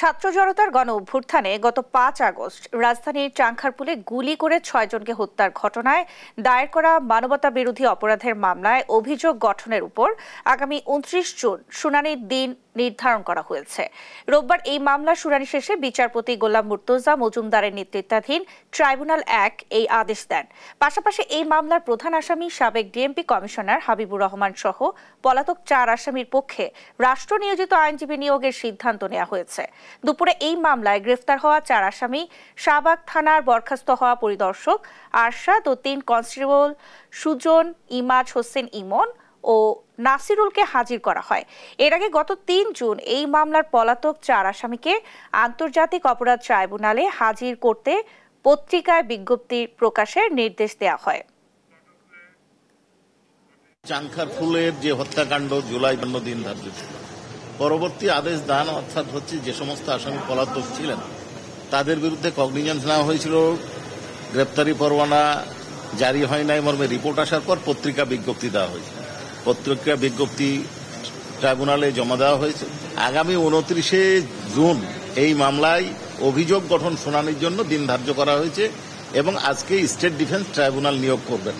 ছাত্র জনতার গণ অভ্যুত্থানে গত ৫ আগস্ট রাজধানীর চাংখারপুলে গুলি করে ৬ জনকে হত্যার ঘটনায় দায়ের করা মানবতা বিরোধী অপরাধের মামলায় অভিযোগ গঠনের উপর আগামী ২৯ জুন শুনানির দিন নির্ধারণ করা হয়েছে। রোববার এই মামলার শুনানি শেষে বিচারপতি গোলাম মুর্তজা মজুমদারের নেতৃত্বাধীন ট্রাইব্যুনাল ১ এই আদেশ দেন। পাশাপাশি এই মামলার প্রধান আসামি সাবেক ডিএমপি কমিশনার হাবিবুর রহমান সহ পলাতক ৪ আসামির পক্ষে রাষ্ট্র নিয়োজিত আইনজীবী নিয়োগের সিদ্ধান্ত নেওয়া হয়েছে। দুপুরে এই মামলায় গ্রেফতার হওয়া ৪ আসামি শাহবাগ থানার বরখাস্ত হওয়া পরিদর্শক আরশাদ ও ৩ কনস্টেবল সুজন, ইমাজ হোসেন ইমন ও নাসিরুলকে হাজির করা হয়। এর আগে গত ৩ জুন এই মামলার পলাতক ৪ আসামিকে আন্তর্জাতিক অপরাধ ট্রাইব্যুনালে হাজির করতে পত্রিকায় বিজ্ঞপ্তি প্রকাশের নির্দেশ দেওয়া হয়। চাংখারপুলের যে হত্যাকাণ্ড জুলাই দিন ধার্য ছিল, পরবর্তী আদেশ দান অর্থাৎ হচ্ছে যে সমস্ত আসামি পলাতক ছিলেন তাদের বিরুদ্ধে কগনিজেন্স নেওয়া হয়েছিল, গ্রেপ্তারি পরোয়ানা জারি হয় নাই মর্মে রিপোর্ট আসার পর পত্রিকা বিজ্ঞপ্তি দেওয়া হয়েছে। পত্রিকা বিজ্ঞপ্তি ট্রাইব্যুনালে জমা দেওয়া হয়েছে। আগামী ২৯শে জুন এই মামলায় অভিযোগ গঠন শুনানির জন্য দিন ধার্য করা হয়েছে এবং আজকে স্টেট ডিফেন্স ট্রাইব্যুনাল নিয়োগ করবেন।